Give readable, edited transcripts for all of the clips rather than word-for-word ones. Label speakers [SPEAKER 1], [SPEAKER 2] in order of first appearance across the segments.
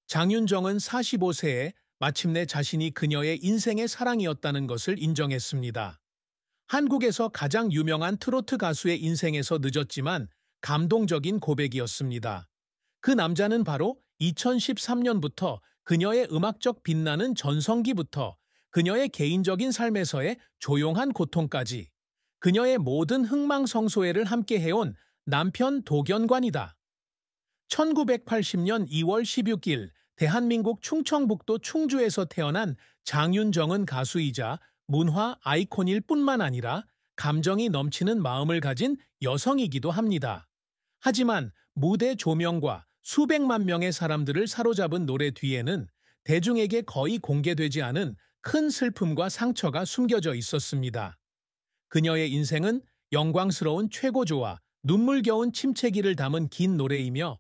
[SPEAKER 1] 장윤정은 45세에 마침내 자신이 그녀의 인생의 사랑이었다는 것을 인정했습니다. 한국에서 가장 유명한 트로트 가수의 인생에서 늦었지만 감동적인 고백이었습니다. 그 남자는 바로 2013년부터 그녀의 음악적 빛나는 전성기부터 그녀의 개인적인 삶에서의 조용한 고통까지 그녀의 모든 흥망성쇠를 함께 해온 남편 도견관이다. 1980년 2월 16일 대한민국 충청북도 충주에서 태어난 장윤정은 가수이자 문화 아이콘일 뿐만 아니라 감정이 넘치는 마음을 가진 여성이기도 합니다. 하지만 무대 조명과 수백만 명의 사람들을 사로잡은 노래 뒤에는 대중에게 거의 공개되지 않은 큰 슬픔과 상처가 숨겨져 있었습니다. 그녀의 인생은 영광스러운 최고조와 눈물겨운 침체기를 담은 긴 노래이며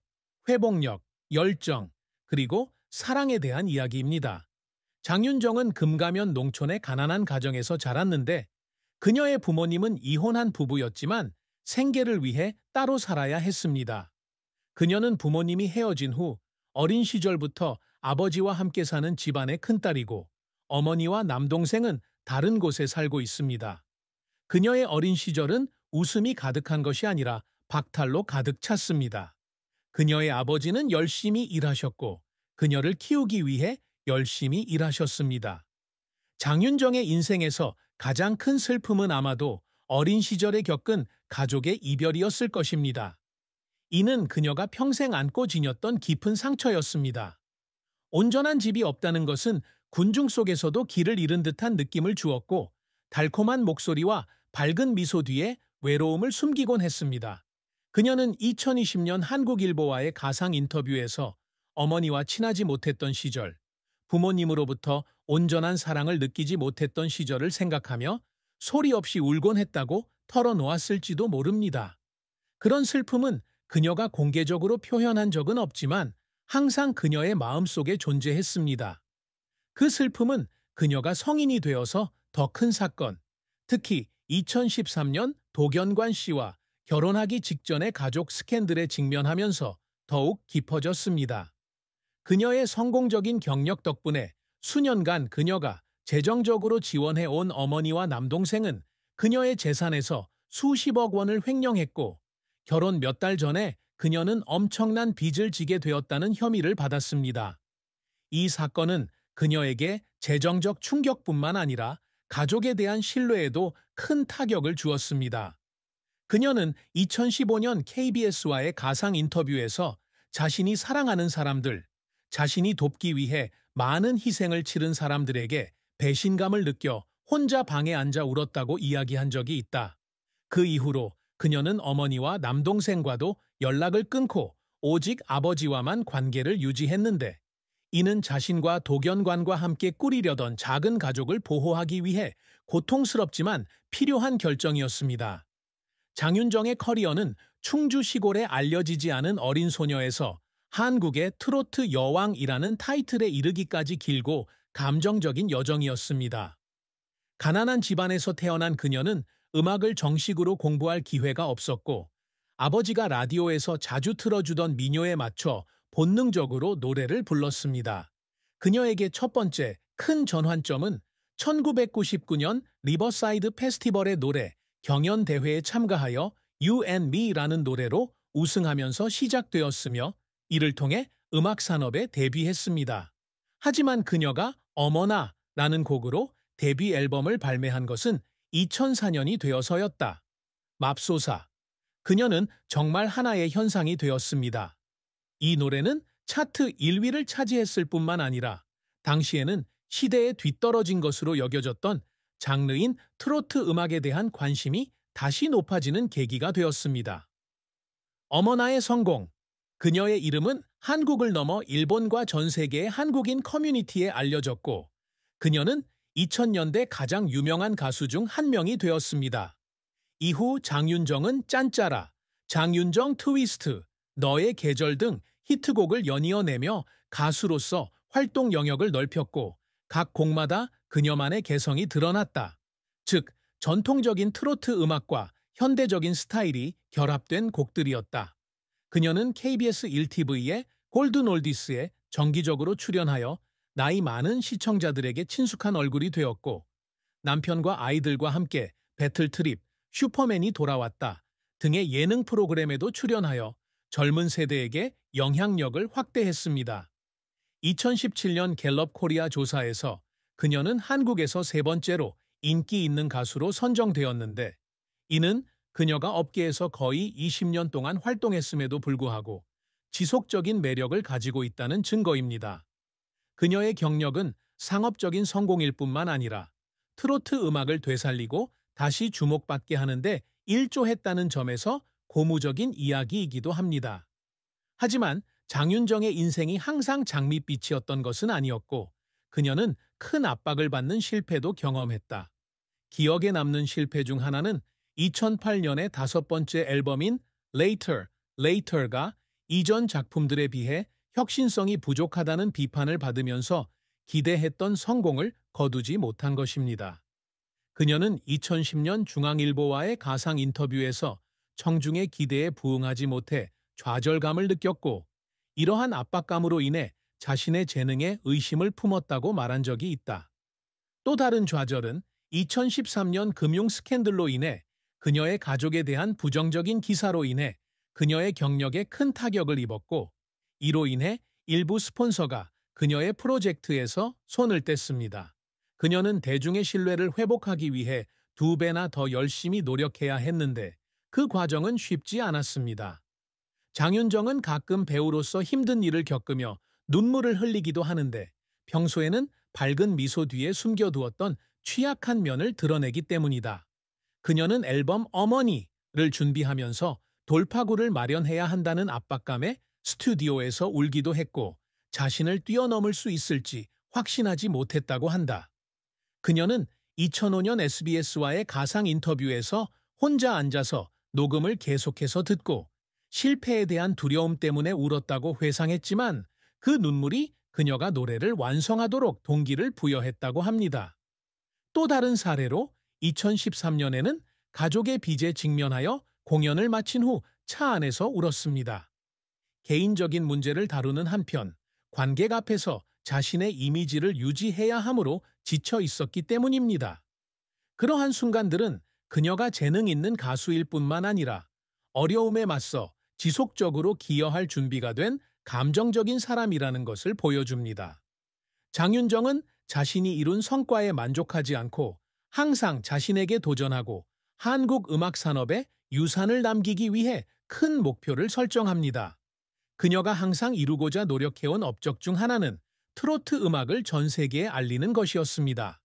[SPEAKER 1] 회복력, 열정, 그리고 사랑에 대한 이야기입니다. 장윤정은 금가면 농촌의 가난한 가정에서 자랐는데 그녀의 부모님은 이혼한 부부였지만 생계를 위해 따로 살아야 했습니다. 그녀는 부모님이 헤어진 후 어린 시절부터 아버지와 함께 사는 집안의 큰딸이고 어머니와 남동생은 다른 곳에 살고 있습니다. 그녀의 어린 시절은 웃음이 가득한 것이 아니라 박탈로 가득 찼습니다. 그녀의 아버지는 열심히 일하셨고 그녀를 키우기 위해 열심히 일하셨습니다. 장윤정의 인생에서 가장 큰 슬픔은 아마도 어린 시절에 겪은 가족의 이별이었을 것입니다. 이는 그녀가 평생 안고 지녔던 깊은 상처였습니다. 온전한 집이 없다는 것은 군중 속에서도 길을 잃은 듯한 느낌을 주었고 달콤한 목소리와 밝은 미소 뒤에 외로움을 숨기곤 했습니다. 그녀는 2020년 한국일보와의 가상 인터뷰에서 어머니와 친하지 못했던 시절, 부모님으로부터 온전한 사랑을 느끼지 못했던 시절을 생각하며 소리 없이 울곤 했다고 털어놓았을지도 모릅니다. 그런 슬픔은 그녀가 공개적으로 표현한 적은 없지만 항상 그녀의 마음속에 존재했습니다. 그 슬픔은 그녀가 성인이 되어서 더 큰 사건, 특히 2013년 도견관 씨와 결혼하기 직전의 가족 스캔들에 직면하면서 더욱 깊어졌습니다. 그녀의 성공적인 경력 덕분에 수년간 그녀가 재정적으로 지원해온 어머니와 남동생은 그녀의 재산에서 수십억 원을 횡령했고 결혼 몇 달 전에 그녀는 엄청난 빚을 지게 되었다는 혐의를 받았습니다. 이 사건은 그녀에게 재정적 충격뿐만 아니라 가족에 대한 신뢰에도 큰 타격을 주었습니다. 그녀는 2015년 KBS와의 가상 인터뷰에서 자신이 사랑하는 사람들, 자신이 돕기 위해 많은 희생을 치른 사람들에게 배신감을 느껴 혼자 방에 앉아 울었다고 이야기한 적이 있다. 그 이후로 그녀는 어머니와 남동생과도 연락을 끊고 오직 아버지와만 관계를 유지했는데 이는 자신과 도견관과 함께 꾸리려던 작은 가족을 보호하기 위해 고통스럽지만 필요한 결정이었습니다. 장윤정의 커리어는 충주 시골에 알려지지 않은 어린 소녀에서 한국의 트로트 여왕이라는 타이틀에 이르기까지 길고 감정적인 여정이었습니다. 가난한 집안에서 태어난 그녀는 음악을 정식으로 공부할 기회가 없었고 아버지가 라디오에서 자주 틀어주던 민요에 맞춰 본능적으로 노래를 불렀습니다. 그녀에게 첫 번째 큰 전환점은 1999년 리버사이드 페스티벌의 노래 경연대회에 참가하여 You and Me라는 노래로 우승하면서 시작되었으며 이를 통해 음악산업에 데뷔했습니다. 하지만 그녀가 어머나 라는 곡으로 데뷔 앨범을 발매한 것은 2004년이 되어서였다. 맙소사. 그녀는 정말 하나의 현상이 되었습니다. 이 노래는 차트 1위를 차지했을 뿐만 아니라 당시에는 시대에 뒤떨어진 것으로 여겨졌던 장르인 트로트 음악에 대한 관심이 다시 높아지는 계기가 되었습니다. 어머나의 성공. 그녀의 이름은 한국을 넘어 일본과 전 세계의 한국인 커뮤니티에 알려졌고 그녀는 2000년대 가장 유명한 가수 중 한 명이 되었습니다. 이후 장윤정은 짠짜라, 장윤정 트위스트, 너의 계절 등 히트곡을 연이어 내며 가수로서 활동 영역을 넓혔고 각 곡마다 그녀만의 개성이 드러났다. 즉, 전통적인 트로트 음악과 현대적인 스타일이 결합된 곡들이었다. 그녀는 KBS 1TV의 골든올디스에 정기적으로 출연하여 나이 많은 시청자들에게 친숙한 얼굴이 되었고, 남편과 아이들과 함께 배틀트립, 슈퍼맨이 돌아왔다 등의 예능 프로그램에도 출연하여 젊은 세대에게 영향력을 확대했습니다. 2017년 갤럽 코리아 조사에서 그녀는 한국에서 세 번째로 인기 있는 가수로 선정되었는데, 이는 그녀가 업계에서 거의 20년 동안 활동했음에도 불구하고 지속적인 매력을 가지고 있다는 증거입니다. 그녀의 경력은 상업적인 성공일 뿐만 아니라 트로트 음악을 되살리고 다시 주목받게 하는데 일조했다는 점에서 고무적인 이야기이기도 합니다. 하지만 장윤정의 인생이 항상 장밋빛이었던 것은 아니었고, 그녀는 큰 압박을 받는 실패도 경험했다. 기억에 남는 실패 중 하나는 2008년의 다섯 번째 앨범인 Later가 이전 작품들에 비해 혁신성이 부족하다는 비판을 받으면서 기대했던 성공을 거두지 못한 것입니다. 그녀는 2010년 중앙일보와의 가상 인터뷰에서 청중의 기대에 부응하지 못해 좌절감을 느꼈고, 이러한 압박감으로 인해 자신의 재능에 의심을 품었다고 말한 적이 있다. 또 다른 좌절은 2013년 금융 스캔들로 인해 그녀의 가족에 대한 부정적인 기사로 인해 그녀의 경력에 큰 타격을 입었고, 이로 인해 일부 스폰서가 그녀의 프로젝트에서 손을 뗐습니다. 그녀는 대중의 신뢰를 회복하기 위해 2배나 더 열심히 노력해야 했는데 그 과정은 쉽지 않았습니다. 장윤정은 가끔 배우로서 힘든 일을 겪으며 눈물을 흘리기도 하는데, 평소에는 밝은 미소 뒤에 숨겨두었던 취약한 면을 드러내기 때문이다. 그녀는 앨범 어머니를 준비하면서 돌파구를 마련해야 한다는 압박감에 스튜디오에서 울기도 했고, 자신을 뛰어넘을 수 있을지 확신하지 못했다고 한다. 그녀는 2005년 SBS와의 가상 인터뷰에서 혼자 앉아서 녹음을 계속해서 듣고 실패에 대한 두려움 때문에 울었다고 회상했지만, 그 눈물이 그녀가 노래를 완성하도록 동기를 부여했다고 합니다. 또 다른 사례로 2013년에는 가족의 빚에 직면하여 공연을 마친 후 차 안에서 울었습니다. 개인적인 문제를 다루는 한편 관객 앞에서 자신의 이미지를 유지해야 하므로 지쳐 있었기 때문입니다. 그러한 순간들은 그녀가 재능 있는 가수일 뿐만 아니라 어려움에 맞서 지속적으로 기여할 준비가 된 감정적인 사람이라는 것을 보여줍니다. 장윤정은 자신이 이룬 성과에 만족하지 않고 항상 자신에게 도전하고 한국 음악 산업에 유산을 남기기 위해 큰 목표를 설정합니다. 그녀가 항상 이루고자 노력해온 업적 중 하나는 트로트 음악을 전 세계에 알리는 것이었습니다.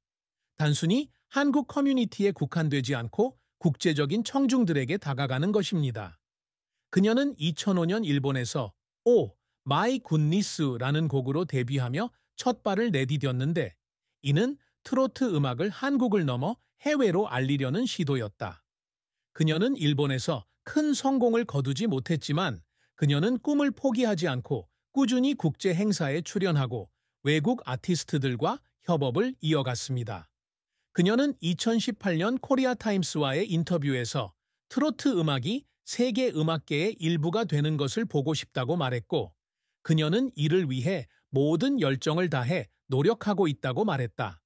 [SPEAKER 1] 단순히 한국 커뮤니티에 국한되지 않고 국제적인 청중들에게 다가가는 것입니다. 그녀는 2005년 일본에서 오 마이 굿니스라는 곡으로 데뷔하며 첫 발을 내디뎠는데, 이는 트로트 음악을 한국을 넘어 해외로 알리려는 시도였다. 그녀는 일본에서 큰 성공을 거두지 못했지만, 그녀는 꿈을 포기하지 않고 꾸준히 국제 행사에 출연하고 외국 아티스트들과 협업을 이어갔습니다. 그녀는 2018년 코리아 타임스와의 인터뷰에서 트로트 음악이 세계 음악계의 일부가 되는 것을 보고 싶다고 말했고, 그녀는 이를 위해 모든 열정을 다해 노력하고 있다고 말했다.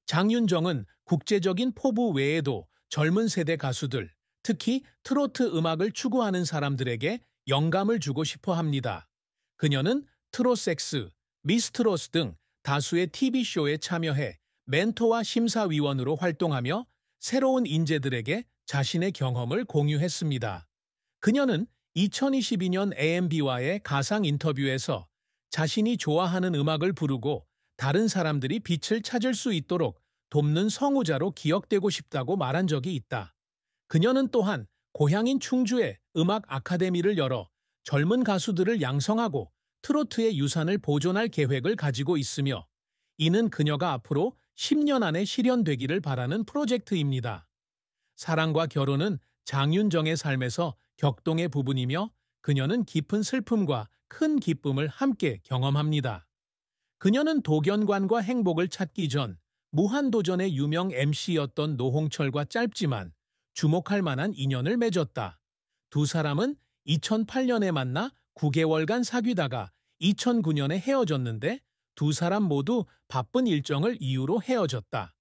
[SPEAKER 1] 장윤정은 국제적인 포부 외에도 젊은 세대 가수들, 특히 트로트 음악을 추구하는 사람들에게 영감을 주고 싶어 합니다. 그녀는 트롯섹스, 미스트롯 등 다수의 TV쇼에 참여해 멘토와 심사위원으로 활동하며 새로운 인재들에게 자신의 경험을 공유했습니다. 그녀는 2022년 AMB와의 가상 인터뷰에서 자신이 좋아하는 음악을 부르고 다른 사람들이 빛을 찾을 수 있도록 돕는 성우자로 기억되고 싶다고 말한 적이 있다. 그녀는 또한 고향인 충주에 음악 아카데미를 열어 젊은 가수들을 양성하고 트로트의 유산을 보존할 계획을 가지고 있으며, 이는 그녀가 앞으로 10년 안에 실현되기를 바라는 프로젝트입니다. 사랑과 결혼은 장윤정의 삶에서 격동의 부분이며, 그녀는 깊은 슬픔과 큰 기쁨을 함께 경험합니다. 그녀는 도견관과 행복을 찾기 전 무한도전의 유명 MC였던 노홍철과 짧지만 주목할 만한 인연을 맺었다. 두 사람은 2008년에 만나 9개월간 사귀다가 2009년에 헤어졌는데 두 사람 모두 바쁜 일정을 이유로 헤어졌다.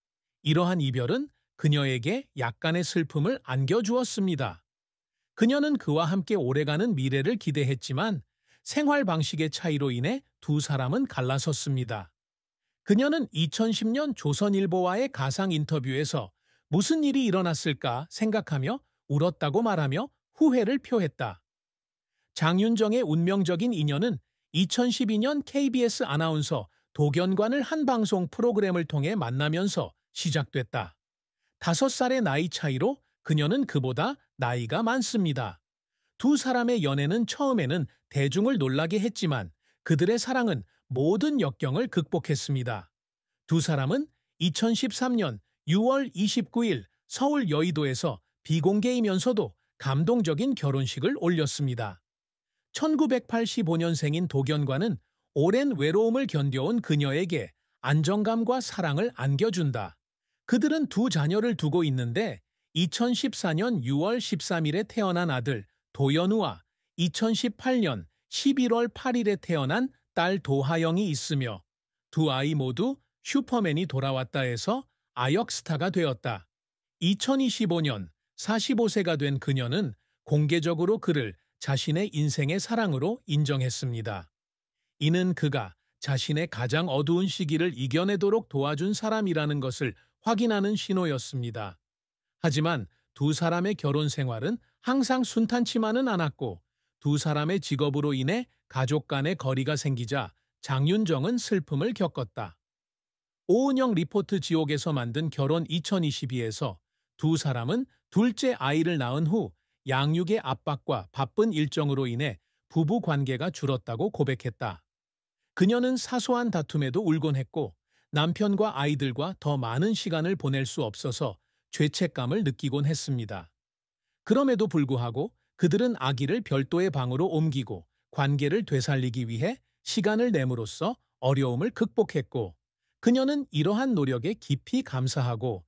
[SPEAKER 1] 이러한 이별은 그녀에게 약간의 슬픔을 안겨주었습니다. 그녀는 그와 함께 오래가는 미래를 기대했지만 생활 방식의 차이로 인해 두 사람은 갈라섰습니다. 그녀는 2010년 조선일보와의 가상 인터뷰에서 무슨 일이 일어났을까 생각하며 울었다고 말하며 후회를 표했다. 장윤정의 운명적인 인연은 2012년 KBS 아나운서 도견관을 한 방송 프로그램을 통해 만나면서 시작됐다. 5살의 나이 차이로 그녀는 그보다 나이가 많습니다. 두 사람의 연애는 처음에는 대중을 놀라게 했지만 그들의 사랑은 모든 역경을 극복했습니다. 두 사람은 2013년 6월 29일 서울 여의도에서 비공개이면서도 감동적인 결혼식을 올렸습니다. 1985년생인 도견과는 오랜 외로움을 견뎌온 그녀에게 안정감과 사랑을 안겨준다. 그들은 두 자녀를 두고 있는데 2014년 6월 13일에 태어난 아들 도연우와 2018년 11월 8일에 태어난 딸 도하영이 있으며 두 아이 모두 슈퍼맨이 돌아왔다 해서 아역 스타가 되었다. 2025년 45세가 된 그녀는 공개적으로 그를 자신의 인생의 사랑으로 인정했습니다. 이는 그가 자신의 가장 어두운 시기를 이겨내도록 도와준 사람이라는 것을 확인하는 신호였습니다. 하지만 두 사람의 결혼 생활은 항상 순탄치만은 않았고 두 사람의 직업으로 인해 가족 간의 거리가 생기자 장윤정은 슬픔을 겪었다. 오은영 리포트 지옥에서 만든 결혼 2022에서 두 사람은 둘째 아이를 낳은 후 양육의 압박과 바쁜 일정으로 인해 부부 관계가 줄었다고 고백했다. 그녀는 사소한 다툼에도 울곤 했고 남편과 아이들과 더 많은 시간을 보낼 수 없어서 죄책감을 느끼곤 했습니다. 그럼에도 불구하고 그들은 아기를 별도의 방으로 옮기고 관계를 되살리기 위해 시간을 내므로써 어려움을 극복했고 그녀는 이러한 노력에 깊이 감사하고